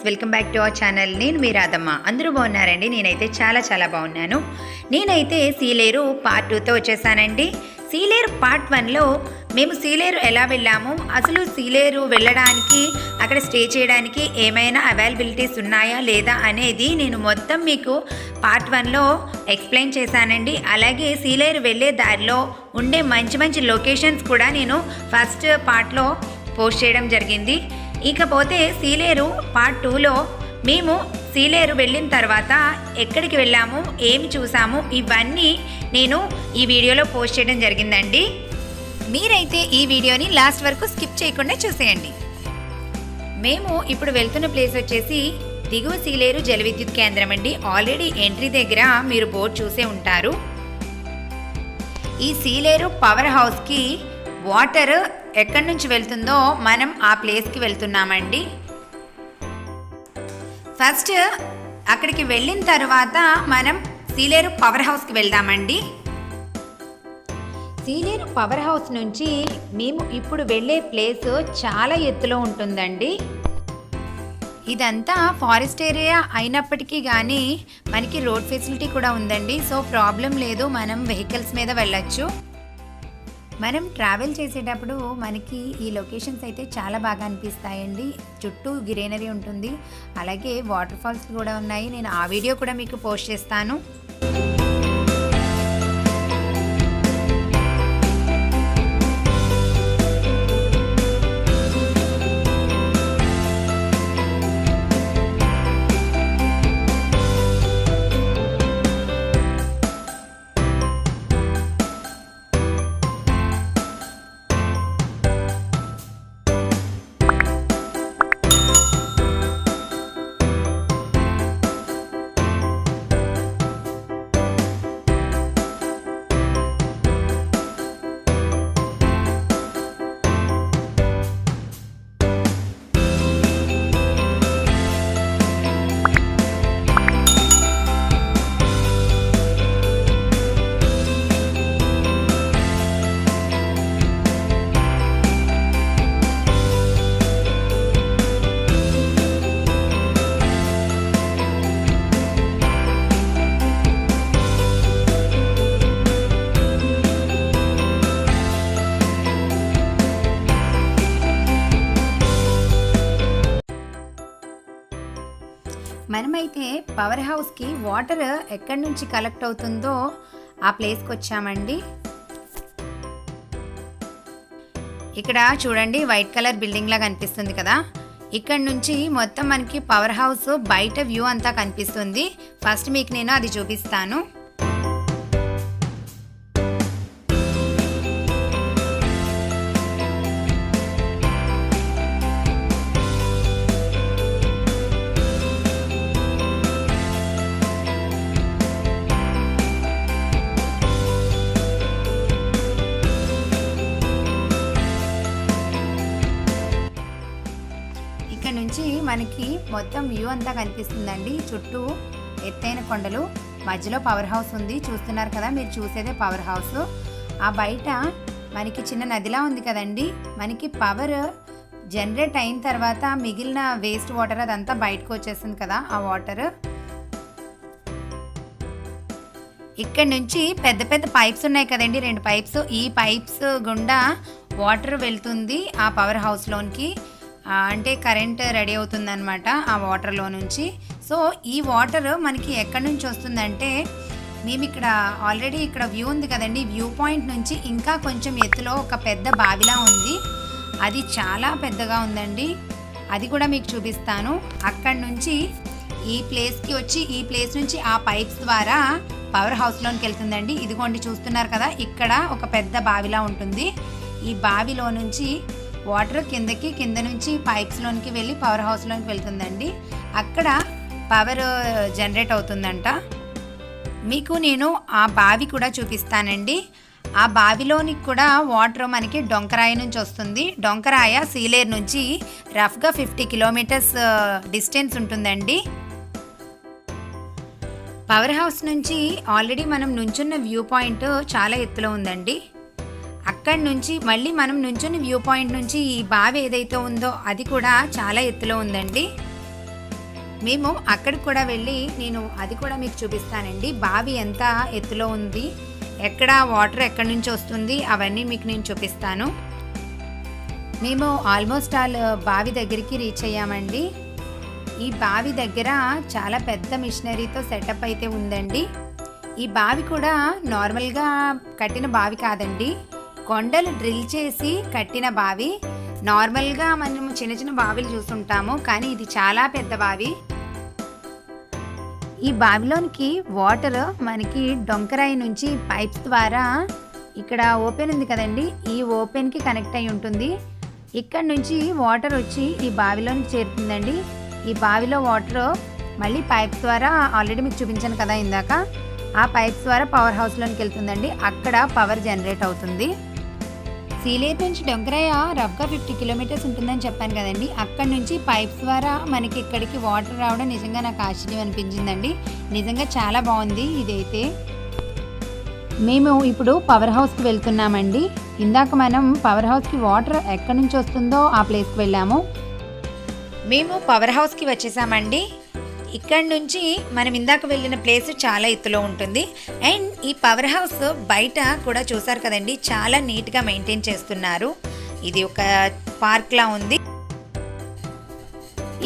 Welcome back to our channel. నేను మీ రాధమ్మ. అందరూ బాగున్నారండి? నేనైతే చాలా బాగున్నాను. నేనైతే సీలేరు పార్ట్ 2తో వచ్చేసానండి. సీలేరు పార్ట్ 1లో మేము సీలేరు ఎలా వెళ్ళాము, అసలు సీలేరు వెళ్ళడానికి అక్కడ స్టే చేయడానికి ఏమైనా అవైలబిలిటీస్ ఉన్నాయా లేదా అనేది నేను మొత్తం మీకు పార్ట్ 1లో ఎక్స్ప్లెయిన్ చేశానండి. అలాగే సీలేరు వెళ్ళే దారిలో ఉండే మంచి లొకేషన్స్ కూడా నేను ఫస్ట్ పార్ట్లో పోస్ట్ చేయడం జరిగింది. ఇకపోతే సీలేరు పార్ట్ 2లో మేము సీలేరు వెళ్ళిన తర్వాత ఎక్కడికి వెళ్ళాము, ఏమి చూసాము, ఇవన్నీ నేను ఈ వీడియోలో పోస్ట్ చేయడం జరిగిందండి. మీరైతే ఈ వీడియోని లాస్ట్ వరకు స్కిప్ చేయకుండా చూసేయండి. మేము ఇప్పుడు వెళ్తున్న ప్లేస్ వచ్చేసి దిగువ సీలేరు జల విద్యుత్ కేంద్రం అండి. ఆల్రెడీ ఎంట్రీ దగ్గర మీరు బోర్డు చూసే ఉంటారు. ఈ సీలేరు పవర్ హౌస్కి వాటర్ ఎక్కడి నుంచి వెళ్తుందో మనం ఆ ప్లేస్కి వెళ్తున్నామండి. ఫస్ట్ అక్కడికి వెళ్ళిన తర్వాత మనం సీలేరు పవర్ హౌస్కి వెళ్దామండి. సీలేరు పవర్ హౌస్ నుంచి మేము ఇప్పుడు వెళ్ళే ప్లేస్ చాలా ఎత్తులో ఉంటుందండి. ఇదంతా ఫారెస్ట్ ఏరియా అయినప్పటికీ కానీ మనకి రోడ్ ఫెసిలిటీ కూడా ఉందండి. సో ప్రాబ్లం లేదు, మనం వెహికల్స్ మీద వెళ్ళచ్చు. మనం ట్రావెల్ చేసేటప్పుడు మనకి ఈ లొకేషన్స్ అయితే చాలా బాగా అనిపిస్తాయండి. చుట్టూ గ్రీనరీ ఉంటుంది, అలాగే వాటర్ ఫాల్స్ కూడా ఉన్నాయి. నేను ఆ వీడియో కూడా మీకు పోస్ట్ చేస్తాను. మనమైతే పవర్ హౌస్కి వాటర్ ఎక్కడి నుంచి కలెక్ట్ అవుతుందో ఆ ప్లేస్కి వచ్చామండి. ఇక్కడ చూడండి, వైట్ కలర్ బిల్డింగ్ లాగా కనిపిస్తుంది కదా. ఇక్కడ నుంచి మొత్తం మనకి పవర్ హౌస్ బయట వ్యూ అంతా కనిపిస్తుంది. ఫస్ట్ మీకు నేను అది చూపిస్తాను. నుంచి మనకి మొత్తం వ్యూ అంతా కనిపిస్తుందండి. చుట్టూ ఎత్తైన కొండలు, మధ్యలో పవర్ హౌస్ ఉంది. చూస్తున్నారు కదా, మీరు చూసేదే పవర్ హౌస్. ఆ బయట మనకి చిన్న నదిలా ఉంది కదండి. మనకి పవర్ జనరేట్ అయిన తర్వాత మిగిలిన వేస్ట్ వాటర్ అదంతా బయటకు వచ్చేస్తుంది కదా, ఆ వాటర్. ఇక్కడ నుంచి పెద్ద పైప్స్ ఉన్నాయి కదండి, 2 పైప్స్. ఈ పైప్స్ గుండా వాటర్ వెళ్తుంది ఆ పవర్ హౌస్లోనికి. అంటే కరెంట్ రెడీ అవుతుందన్నమాట ఆ వాటర్లో నుంచి. సో ఈ వాటర్ మనకి ఎక్కడి నుంచి వస్తుందంటే, మేము ఇక్కడ ఆల్రెడీ ఇక్కడ వ్యూ ఉంది కదండి, వ్యూ పాయింట్ నుంచి ఇంకా కొంచెం ఎత్తులో ఒక పెద్ద బావిలా ఉంది. అది చాలా పెద్దగా ఉందండి, అది కూడా మీకు చూపిస్తాను. అక్కడి నుంచి ఈ ప్లేస్కి వచ్చి ఈ ప్లేస్ నుంచి ఆ పైప్స్ ద్వారా పవర్ హౌస్లోనికి వెళ్తుందండి. ఇదిగోండి చూస్తున్నారు కదా, ఇక్కడ ఒక పెద్ద బావిలా ఉంటుంది. ఈ బావిలో నుంచి వాటర్ కింద నుంచి పైప్స్లోనికి వెళ్ళి పవర్ హౌస్లోనికి వెళ్తుందండి. అక్కడ పవర్ జనరేట్ అవుతుందంట. మీకు నేను ఆ బావి కూడా చూపిస్తానండి. ఆ బావిలోనికి కూడా వాటర్ మనకి డొంకరాయ నుంచి వస్తుంది. డొంకరాయ సీలేరు నుంచి రఫ్గా 50 కిలోమీటర్స్ డిస్టెన్స్ ఉంటుందండి. పవర్ హౌస్ నుంచి ఆల్రెడీ మనం నుంచున్న వ్యూ పాయింట్ చాలా ఎత్తులో ఉందండి. అక్కడి నుంచి మళ్ళీ మనం నుంచుని వ్యూ పాయింట్ నుంచి ఈ బావి ఏదైతే ఉందో అది కూడా చాలా ఎత్తులో ఉందండి. మేము అక్కడికి కూడా వెళ్ళి నేను అది కూడా మీకు చూపిస్తానండి. బావి ఎంత ఎత్తులో ఉంది, ఎక్కడ వాటర్ ఎక్కడి నుంచి వస్తుంది అవన్నీ మీకు నేను చూపిస్తాను. మేము ఆల్మోస్ట్ ఆల్ బావి దగ్గరికి రీచ్ అయ్యామండి. ఈ బావి దగ్గర చాలా పెద్ద మిషనరీతో సెటప్ అయితే ఉందండి. ఈ బావి కూడా నార్మల్గా కట్టిన బావి కాదండి, కొండలు డ్రిల్ చేసి కట్టిన బావి. నార్మల్గా మనం చిన్న చిన్న బావిలు చూస్తుంటాము, కానీ ఇది చాలా పెద్ద బావి. ఈ బావిలోనికి వాటర్ మనకి డొంకరాయి నుంచి పైప్స్ ద్వారా ఇక్కడ ఓపెన్ ఉంది కదండి, ఈ ఓపెన్కి కనెక్ట్ అయి ఉంటుంది. ఇక్కడ నుంచి వాటర్ వచ్చి ఈ బావిలోనికి చేరుతుందండి. ఈ బావిలో వాటర్ మళ్ళీ పైప్స్ ద్వారా ఆల్రెడీ మీకు చూపించాను కదా ఇందాక, ఆ పైప్స్ ద్వారా పవర్ హౌస్లోనికి వెళ్తుందండి. అక్కడ పవర్ జనరేట్ అవుతుంది. సీలేరు నుంచి డొంకరాయ రఫ్గా 50 కిలోమీటర్స్ ఉంటుందని చెప్పాను కదండి. అక్కడ నుంచి పైప్స్ ద్వారా మనకి ఇక్కడికి వాటర్ రావడం నిజంగా నాకు ఆశ్చర్యం అనిపించిందండి. నిజంగా చాలా బాగుంది ఇదైతే. మేము ఇప్పుడు పవర్ హౌస్కి వెళ్తున్నామండి. ఇందాక మనం పవర్ హౌస్కి వాటర్ ఎక్కడి నుంచి వస్తుందో ఆ ప్లేస్కి వెళ్ళాము. మేము పవర్ హౌస్కి వచ్చేసామండి. ఇక్కడ నుంచి మనం ఇందాక వెళ్ళిన ప్లేస్ చాలా ఎత్తులో ఉంటుంది. అండ్ ఈ పవర్ హౌస్ బయట కూడా చూసారు కదండి, చాలా నీట్గా మెయింటైన్ చేస్తున్నారు. ఇది ఒక పార్క్లా ఉంది.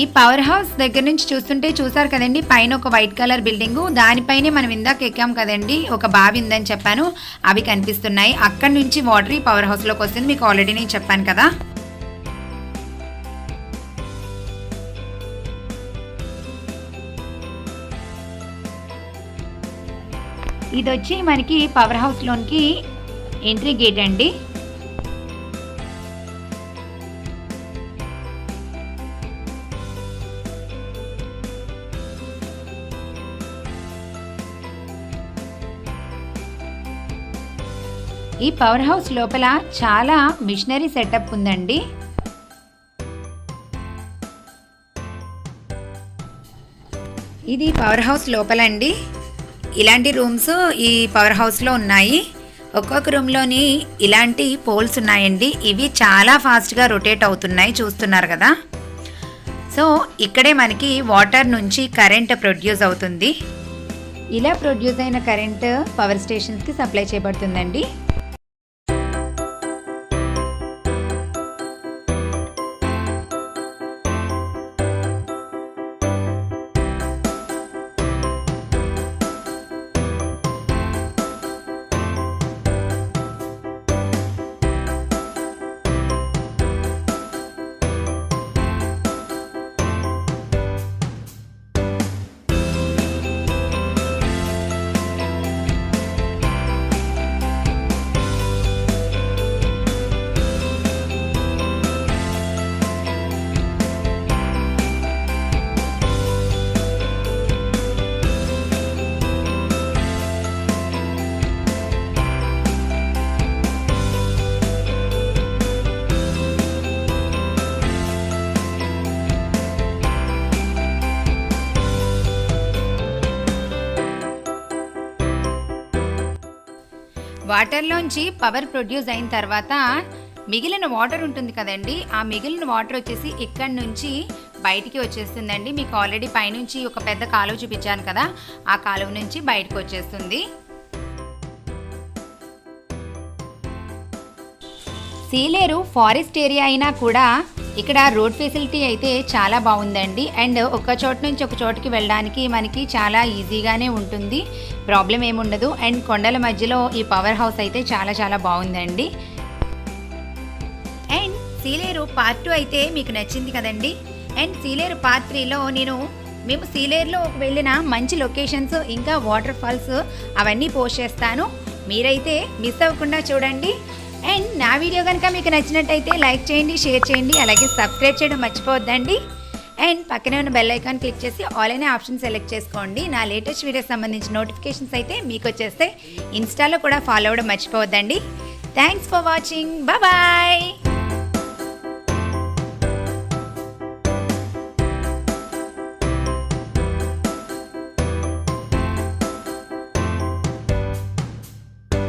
ఈ పవర్ హౌస్ దగ్గర నుంచి చూస్తుంటే చూసారు కదండి, పైన ఒక వైట్ కలర్ బిల్డింగు, దానిపైనే మనం ఇందాక ఎక్కాం కదండి, ఒక బావి ఉందని చెప్పాను, అవి కనిపిస్తున్నాయి. అక్కడ నుంచి వాటర్ ఈ పవర్ హౌస్లోకి వస్తుంది, మీకు ఆల్రెడీ నేను చెప్పాను కదా. ఇది వచ్చి మనకి పవర్ హౌస్లోనికి ఎంట్రీ గేట్ అండి. ఈ పవర్ హౌస్ లోపల చాలా మిషనరీ సెటప్ ఉందండి. ఇది పవర్ హౌస్ లోపలండి. ఇలాంటి రూమ్స్ ఈ పవర్ హౌస్లో ఉన్నాయి. ఒక్కొక్క రూమ్లోని ఇలాంటి పోల్స్ ఉన్నాయండి. ఇవి చాలా ఫాస్ట్గా రొటేట్ అవుతున్నాయి, చూస్తున్నారు కదా. సో ఇక్కడే మనకి వాటర్ నుంచి కరెంట్ ప్రొడ్యూస్ అవుతుంది. ఇలా ప్రొడ్యూస్ అయిన కరెంట్ పవర్ స్టేషన్స్కి సప్లై చేయబడుతుందండి. వాటర్లోంచి పవర్ ప్రొడ్యూస్ అయిన తర్వాత మిగిలిన వాటర్ ఉంటుంది కదండి, ఆ మిగిలిన వాటర్ వచ్చేసి ఇక్కడ నుంచి బయటికి వచ్చేస్తుందండి. మీకు ఆల్రెడీ పైనుంచి ఒక పెద్ద కాలువ చూపించాను కదా, ఆ కాలువ నుంచి బయటకు వచ్చేస్తుంది. సీలేరు ఫారెస్ట్ ఏరియా అయినా కూడా ఇక్కడ రోడ్ ఫెసిలిటీ అయితే చాలా బాగుందండి. అండ్ ఒక చోట నుంచి ఒక చోటుకి వెళ్ళడానికి మనకి చాలా ఈజీగానే ఉంటుంది, ప్రాబ్లం ఏముండదు. అండ్ కొండల మధ్యలో ఈ పవర్ హౌస్ అయితే చాలా చాలా బాగుందండి. అండ్ సీలేరు పార్ట్ 2 అయితే మీకు నచ్చింది కదండి. అండ్ సీలేరు పార్ట్ 3లో మేము సీలేరులో వెళ్ళిన మంచి లొకేషన్స్ ఇంకా వాటర్ ఫాల్స్ అవన్నీ పోస్ట్ చేస్తాను, మీరైతే మిస్ అవ్వకుండా చూడండి. అండ్ నా వీడియో కనుక మీకు నచ్చినట్టయితే లైక్ చేయండి, షేర్ చేయండి, అలాగే సబ్స్క్రైబ్ చేయడం మర్చిపోవద్దండి. అండ్ పక్కనే ఉన్న బెల్ ఐకాన్ క్లిక్ చేసి ఆల్ అనే ఆప్షన్ సెలెక్ట్ చేసుకోండి. నా లేటెస్ట్ వీడియోస్ సంబంధించిన నోటిఫికేషన్స్ అయితే మీకు వచ్చేస్తే. ఇన్స్టాలో కూడా ఫాలో అవ్వడం మర్చిపోవద్దండి. Thanks for watching, bye.